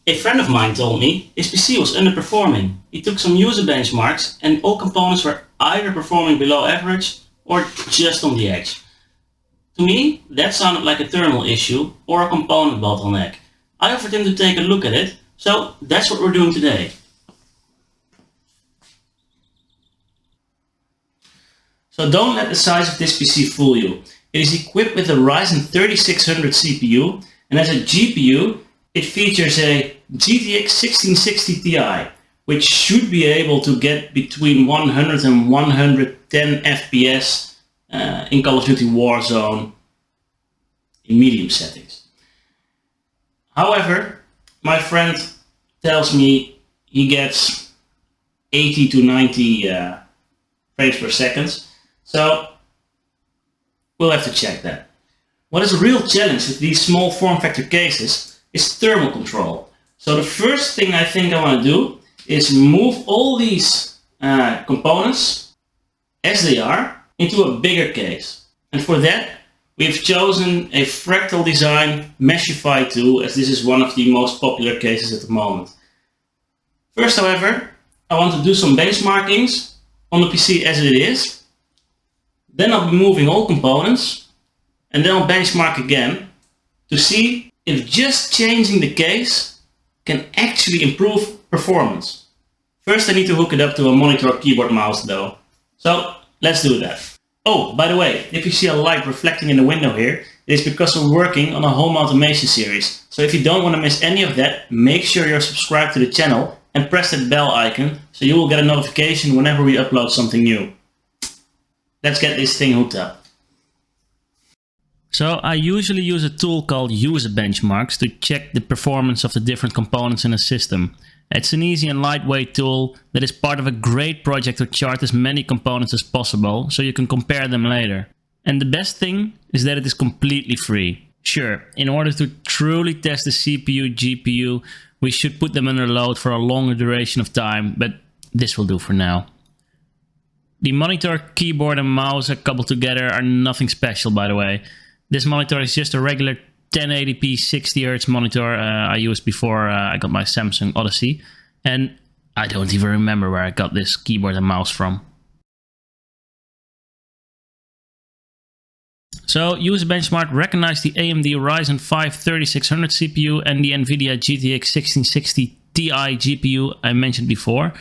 A friend of mine told me his PC was underperforming. He took some user benchmarks and all components were either performing below average or just on the edge. To me, that sounded like a thermal issue or a component bottleneck. I offered him to take a look at it, so that's what we're doing today. So don't let the size of this PC fool you. It is equipped with a Ryzen 3600 CPU, and as a GPU, it features a GTX 1660 Ti, which should be able to get between 100 and 110 FPS in Call of Duty Warzone in medium settings. However, my friend tells me he gets 80 to 90 frames per second, so we'll have to check that. What is a real challenge with these small form factor cases is thermal control. So the first thing I think I want to do is move all these components as they are into a bigger case. And for that, we've chosen a Fractal Design Meshify tool, as this is one of the most popular cases at the moment. First, however, I want to do some benchmarkings on the PC as it is. Then I'll be moving all components, and then I'll benchmark again to see if just changing the case can actually improve performance. First I need to hook it up to a monitor, keyboard, mouse though. So let's do that. Oh, by the way, if you see a light reflecting in the window here, it is because we're working on a home automation series. So if you don't want to miss any of that, make sure you're subscribed to the channel and press that bell icon so you will get a notification whenever we upload something new. Let's get this thing hooked up. So I usually use a tool called user benchmarks to check the performance of the different components in a system. It's an easy and lightweight tool that is part of a great project to chart as many components as possible so you can compare them later. And the best thing is that it is completely free. Sure, in order to truly test the CPU, GPU, we should put them under load for a longer duration of time, but this will do for now. The monitor, keyboard and mouse coupled together are nothing special, by the way. This monitor is just a regular 1080p 60Hz monitor I used before I got my Samsung Odyssey, and I don't even remember where I got this keyboard and mouse from. So user benchmark recognized the AMD Ryzen 5 3600 CPU and the NVIDIA GTX 1660 Ti GPU I mentioned before.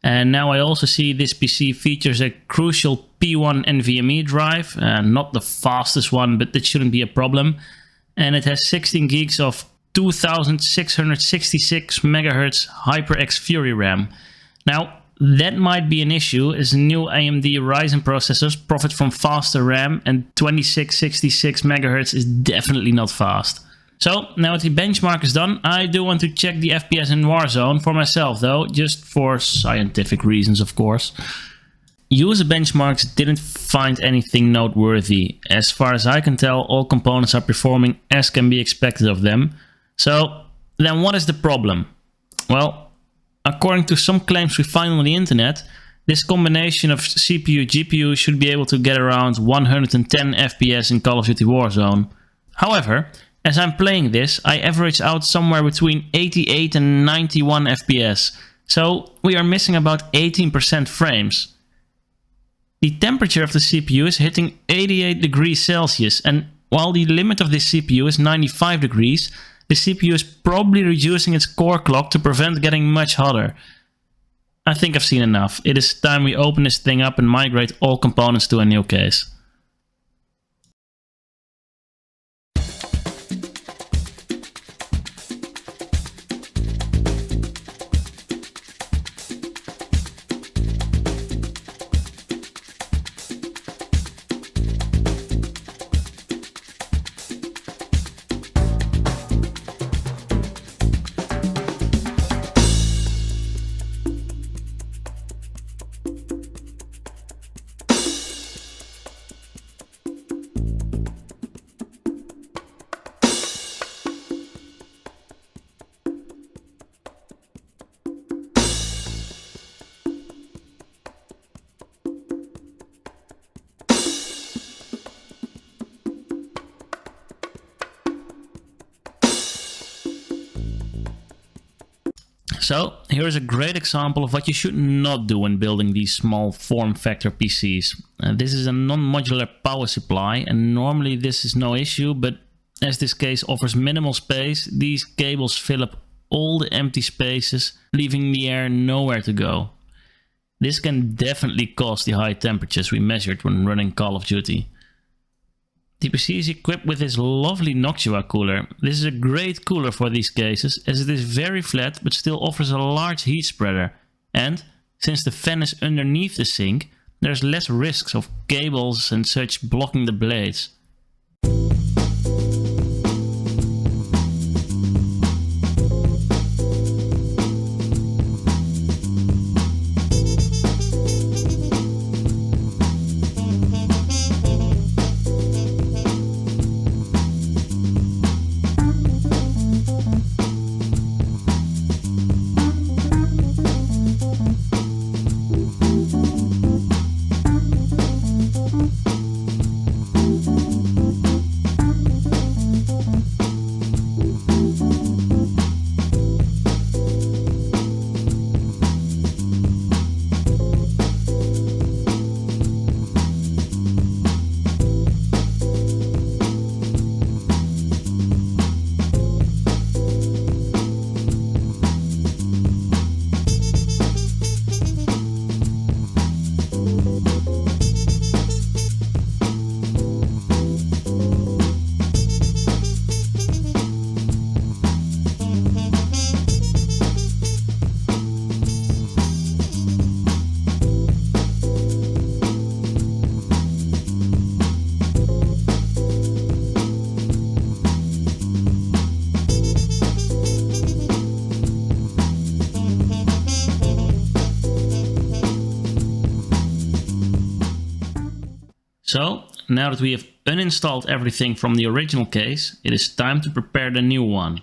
And now I also see this PC features a crucial P1 NVMe drive, not the fastest one, but that shouldn't be a problem. And it has 16 gigs of 2666 MHz HyperX Fury RAM. Now, that might be an issue as new AMD Ryzen processors profit from faster RAM, and 2666 MHz is definitely not fast. So, now that the benchmark is done, I do want to check the FPS in Warzone for myself though, just for scientific reasons of course. User benchmarks didn't find anything noteworthy. As far as I can tell, all components are performing as can be expected of them. So, then what is the problem? Well, according to some claims we find on the internet, this combination of CPU GPU should be able to get around 110 FPS in Call of Duty Warzone. However, as I'm playing this, I average out somewhere between 88 and 91 FPS, so we are missing about 18% frames. The temperature of the CPU is hitting 88 degrees Celsius, and while the limit of this CPU is 95 degrees, the CPU is probably reducing its core clock to prevent getting much hotter. I think I've seen enough. It is time we open this thing up and migrate all components to a new case. So here is a great example of what you should not do when building these small form factor PCs. This is a non-modular power supply, and normally this is no issue, but as this case offers minimal space, these cables fill up all the empty spaces, leaving the air nowhere to go. This can definitely cause the high temperatures we measured when running Call of Duty. The PC is equipped with this lovely Noctua cooler. This is a great cooler for these cases, as it is very flat but still offers a large heat spreader. And, since the fan is underneath the sink, there's less risks of cables and such blocking the blades. So, now that we have uninstalled everything from the original case, it is time to prepare the new one.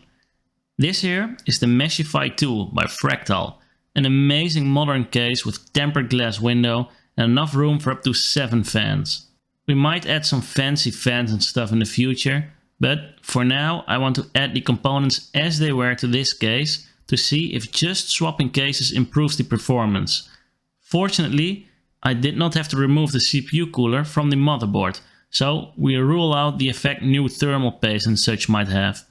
This here is the Meshify 2 by Fractal, an amazing modern case with tempered glass window and enough room for up to 7 fans. We might add some fancy fans and stuff in the future, but for now I want to add the components as they were to this case to see if just swapping cases improves the performance. Fortunately, I did not have to remove the CPU cooler from the motherboard, so we rule out the effect new thermal paste and such might have.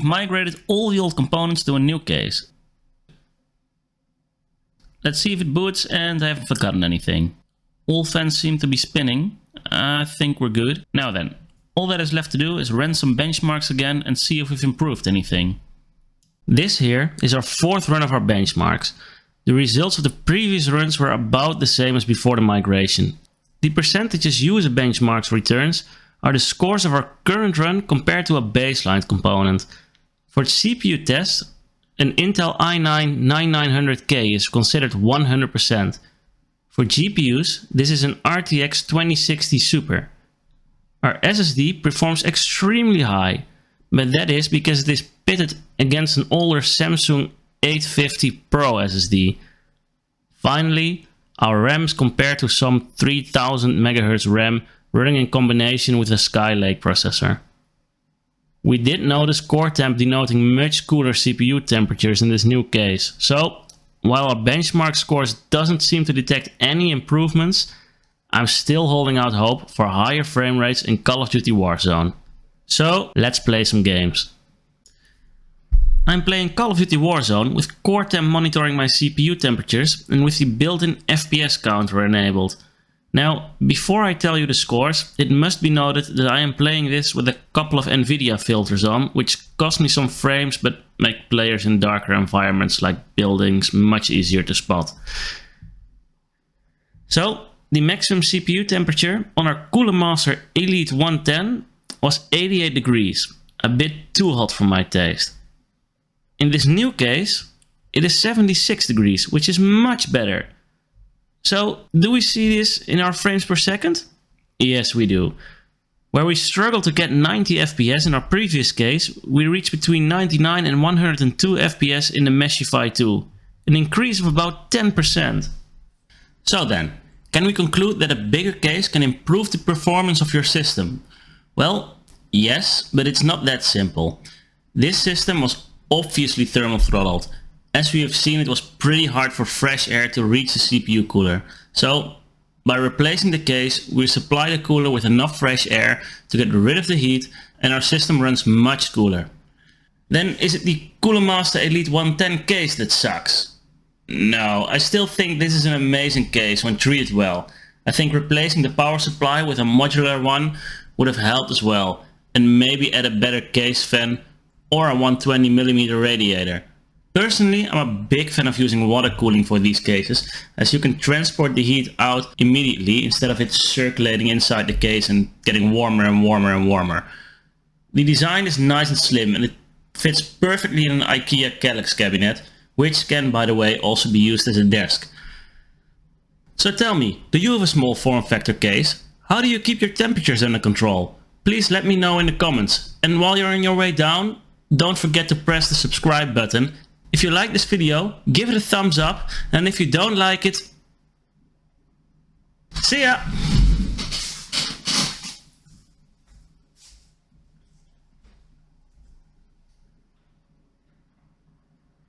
migrated all the old components to a new case. Let's see if it boots, and I haven't forgotten anything. All fans seem to be spinning. I think we're good. Now then, all that is left to do is run some benchmarks again and see if we've improved anything. This here is our fourth run of our benchmarks. The results of the previous runs were about the same as before the migration. The percentages user benchmarks returns are the scores of our current run compared to a baseline component. For the CPU test, an Intel i9-9900K is considered 100%. For GPUs, this is an RTX 2060 Super. Our SSD performs extremely high, but that is because it is pitted against an older Samsung 850 Pro SSD. Finally, our RAMs compared to some 3000 MHz RAM running in combination with a Skylake processor. We did notice core temp denoting much cooler CPU temperatures in this new case, so while our benchmark scores doesn't seem to detect any improvements, I'm still holding out hope for higher frame rates in Call of Duty Warzone. So let's play some games. I'm playing Call of Duty Warzone with core temp monitoring my CPU temperatures and with the built-in FPS counter enabled. Now, before I tell you the scores, it must be noted that I am playing this with a couple of Nvidia filters on, which cost me some frames but make players in darker environments like buildings much easier to spot. So, the maximum CPU temperature on our Cooler Master Elite 110 was 88 degrees, a bit too hot for my taste. In this new case, it is 76 degrees, which is much better. So, do we see this in our frames per second? Yes, we do. Where we struggled to get 90 FPS in our previous case, we reached between 99 and 102 FPS in the Meshify 2, an increase of about 10%. So then, can we conclude that a bigger case can improve the performance of your system? Well, yes, but it's not that simple. This system was obviously thermal throttled. As we have seen, it was pretty hard for fresh air to reach the CPU cooler. So, by replacing the case, we supply the cooler with enough fresh air to get rid of the heat, and our system runs much cooler. Then is it the Cooler Master Elite 110 case that sucks? No, I still think this is an amazing case when treated well. I think replacing the power supply with a modular one would have helped as well, and maybe add a better case fan or a 120mm radiator. Personally, I'm a big fan of using water cooling for these cases, as you can transport the heat out immediately instead of it circulating inside the case and getting warmer and warmer and warmer. The design is nice and slim, and it fits perfectly in an IKEA Kallax cabinet, which can, by the way, also be used as a desk. So tell me, do you have a small form factor case? How do you keep your temperatures under control? Please let me know in the comments. And while you're on your way down, don't forget to press the subscribe button. If you like this video, give it a thumbs up, and if you don't like it, see ya!